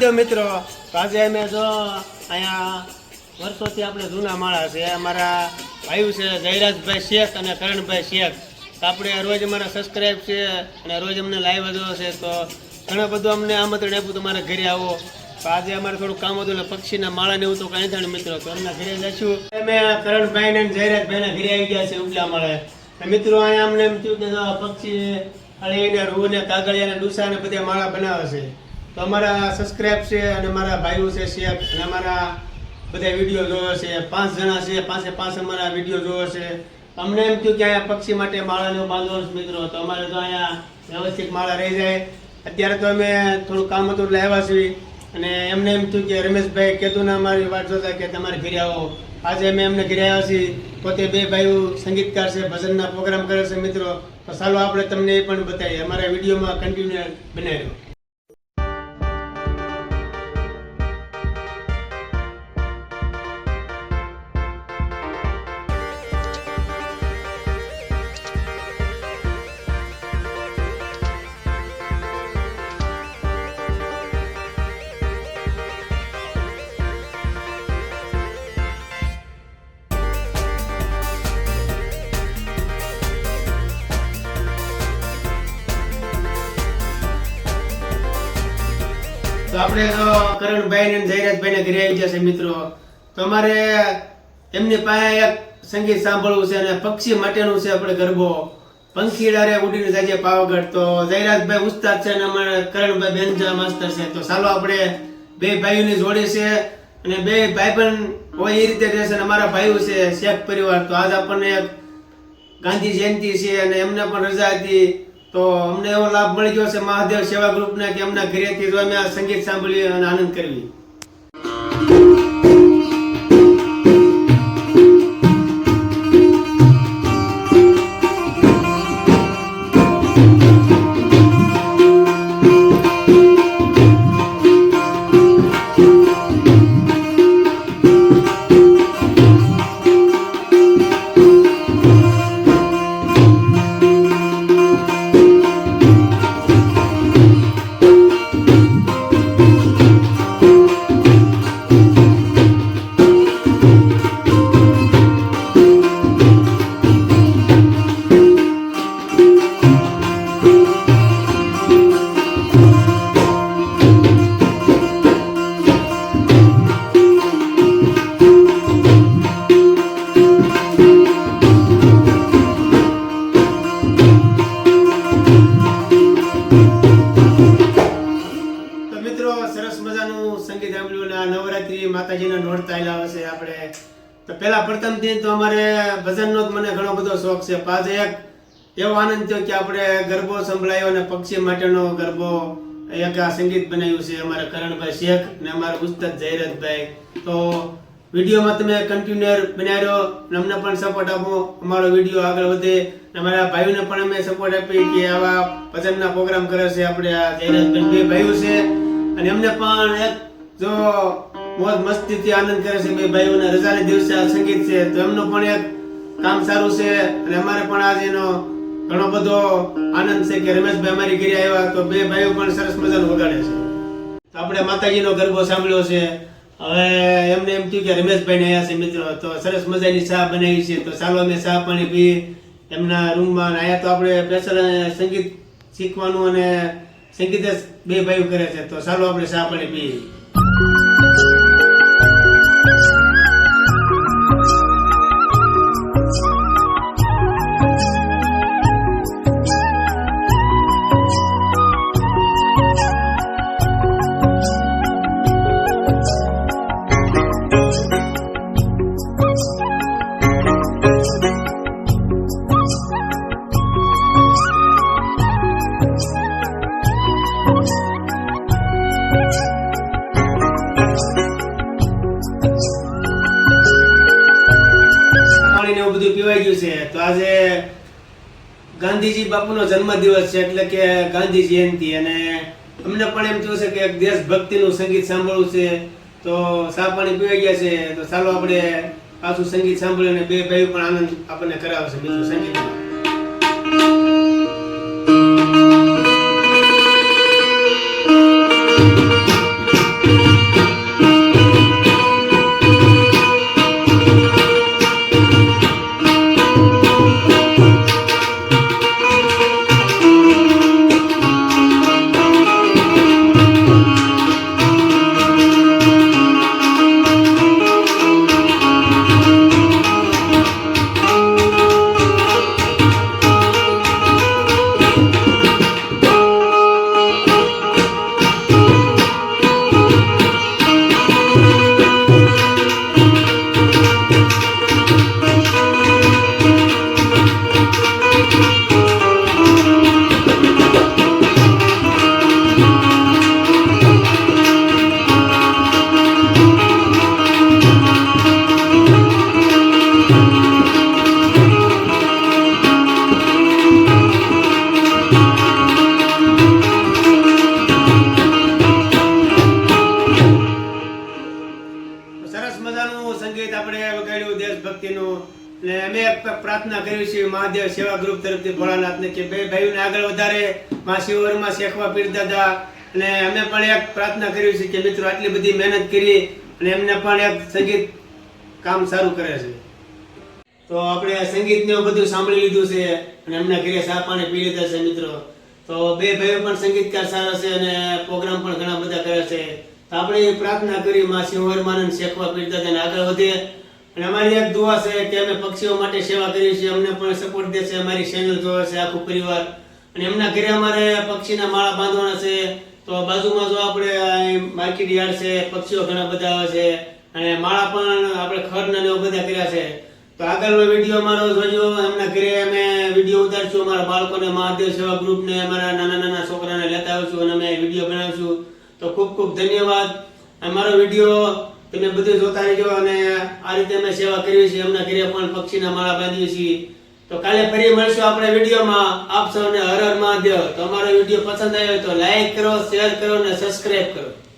મહાદેવ મિત્રો, આજે અમે જો અહીંયા વર્ષોથી આપણે જૂના માળા છે, અમારા ભાઈઓ છે જયરાજભાઈ શેખ અને કરણભાઈ શેખ. આપણે રોજ અમારા સબસ્ક્રાઈબ છે અને રોજ અમને લાઈવ જો છે, તો ઘણા બધું અમને આમંત્રણ આપ્યું તમારા ઘરે આવો. તો આજે અમારે થોડું કામ હતું એટલે પક્ષીના માળા ને એવું તો કાંઈ થાય મિત્રો, તો એમના ઘરે જઈશું. અમે કરણભાઈ ને જયરાજભાઈના ઘરે આવી ગયા છે ઉપલા માળે. મિત્રો અહીંયા અમને એમ થયું કે પક્ષી અળીને રૂ ને કાગળિયા ને ડુસા ને બધા માળા બનાવે છે. તો અમારા સબસ્ક્રાઈબ છે અને મારા ભાઈઓ છે શેખ અને અમારા બધા વિડીયો જોવે છે, 5 જણા છે, 5 અમારા વિડીયો જોવે છે. અમને એમ થયું કે અહીંયા પક્ષી માટે માળાનો બાંધવો છે મિત્રો, તો અમારે તો અહીંયા વ્યવસ્થિત માળા રહી જાય. અત્યારે તો અમે થોડું કામ હતું એટલે આવ્યા છીએ અને એમને એમ થયું કે રમેશભાઈ કીધું ને અમારી વાત જોતા કે તમારે ઘરે આવો. આજે અમે એમને ઘરે આવ્યા છીએ. પોતે 2 ભાઈઓ સંગીતકાર છે, ભજનના પ્રોગ્રામ કરે છે મિત્રો. તો ચાલો આપણે તમને એ પણ બતાવીએ, અમારા વિડીયોમાં કન્ટિન્યુ બનાવ્યો. તો આપણે કરણભાઈ ને જયરાજભાઈ ને ઘરે આવી જશે મિત્રો. તો અમારે એમની પાસે એક સંગીત સાંભળવું છે અને પક્ષી માટેનું છે આપણે ગરબો. પંખીડારે ઉડીને જાય પાવાગઢ. તો જયરાજભાઈ ઉસ્તાદ છે અને અમારે કરણભાઈ બેનજા માસ્તર છે. તો ચાલો આપણે 2 ભાઈઓની જોડી છે અને 2 ભાઈ પણ હોય એ રીતે રહેશે. અમારા ભાઈઓ છે શેખ પરિવાર. તો આજ આપણને એક ગાંધી જયંતિ છે અને એમને પણ રજા હતી. તો અમને એવો લાભ મળી ગયો છે મહાદેવ સેવા ગ્રુપના કે એમના ઘરેથી જો અમે આ સંગીત સાંભળી અને આનંદ કરવી. સરસ મજાનું સંગીત સાંભળ્યું અને નવરાત્રી માતાજીના નોરતા આવેલા છે આપણે. તો પહેલા પ્રથમથી તો અમારે ભજનનો જ મને ઘણો બધો શોખ છે. પાછો એક એવો આનંદ થયો કે આપણે ગરબો સંભળાયો અને પક્ષી માટેનો ગરબો એક આ સંગીત બનાવ્યું છે અમારા કરણભાઈ શેખ અને અમારા ઉસ્તાદ જયરાજભાઈ. તો વિડીયોમાં તમે કન્ટિન્યુ બનાવ્યો અને અમને પણ સપોર્ટ આપો, અમારો વિડીયો આગળ વધે. અમારા ભાઈઓને પણ અમે સપોર્ટ આપીએ કે આવા ભજનના પ્રોગ્રામ કરે છે આપણે આ જયરાજભાઈ 2 ભાઈઓ છે અને એમને પણ એક જો મોજ મસ્તીથી આનંદ કરે છે. 2 ભાઈઓના રજાના દિવસે આ સંગીત છે તો એમનું પણ એક કામ સારું છે અને અમારે પણ આજે એનો ઘણો બધો આનંદ છે કે રમેશભાઈ અમારી ઘરે આવ્યા તો 2 ભાઈઓ પણ સરસ મજાનું વગાડે છે. તો આપણે માતાજીનો ગરબો સાંભળ્યો છે. હવે એમને એમ થયું કે રમેશભાઈ ને આવ્યા છે મિત્રો, તો સરસ મજાની ચા બનાવી છે. તો ચાલો અમે ચા પાણી પી એમના રૂમમાં. આયા તો આપણે સ્પેશિયલ સંગીત શીખવાનું અને સંગીત 2 ભાઈઓ કરે છે. તો ચાલો આપણે ચા પાણી પીએ. બધું પીવાઈ ગયું છે. તો આજે ગાંધીજી બાપુનો જન્મદિવસ છે એટલે કે ગાંધી જયંતિ અને અમને પણ એમ થયું છે કે એક દેશભક્તિનું સંગીત સાંભળવું છે. તો ચા પાણી પીવાઈ ગયા છે. તો ચાલો આપણે પાછું સંગીત સાંભળીને 2 ભાઈઓ પણ આનંદ આપણને કરાવશે બીજું સંગીતમાં. પ્રાર્થના કરી છે મહાદેવ સેવા ગ્રુપ તરફથી ભોળાનાથને કે બે ભાઈઓને આગળ વધારે માં શિવરમાં શેખવા પીર દાદા, અને અમે પણ એક પ્રાર્થના કરી છે કે મિત્રો આટલી બધી મહેનત કરી અને એમને પણ એક સંગીત કામ સારું કરે છે. તો આપણે સંગીત ને એવું બધું સાંભળી લીધું છે અને એમના ઘરે ચા પાણી પી લીધા છે મિત્રો. તો બે ભાઈઓ પણ સંગીતકાર સારા છે અને પ્રોગ્રામ પણ ઘણા બધા કરે છે. તો આપણે પ્રાર્થના કરી માં શિવરમાં શેખવા પીર દાદાને આગળ વધે. અને અમારી એક દુઆ છે કે અમે પક્ષીઓ માટે સેવા કરીએ છીએ, અમને પણ સપોર્ટ દે છે, અમારી ચેનલ જોવે છે આખું પરિવાર. અને એમના ઘરે અમારે પક્ષીના માળા બાંધવાના છે. તો બાજુમાં જો આપણે માર્કેટ યાર્ડ છે, પક્ષીઓ ઘણા બધા આવે છે અને માળા પણ આપણે ખડના ને એવું બધા કર્યા છે. તો આગળનો વિડીયો અમારો જોજો. એમના ઘરે અમે વિડીયો ઉતારશું, અમારા બાળકોને મહાદેવ સેવા ગ્રુપને અમારા નાના નાના છોકરાને લેતા આવીશું અને અમે વિડીયો બનાવીશું. તો ખૂબ ખૂબ ધન્યવાદ. અમારો વિડીયો તમે બધું જોતા રહેજો અને આ રીતે અમે સેવા કરીએ છીએ. એમના ઘરે પણ પક્ષીના માળા બાંધીએ છીએ. તો કાલે ફરી મળશું આપણે વિડીયોમાં. આપ સૌને હર હર મહાદેવ. તો અમારો વિડીયો પસંદ આવ્યો તો લાઈક કરો, શેર કરો અને સબસ્ક્રાઇબ કરો.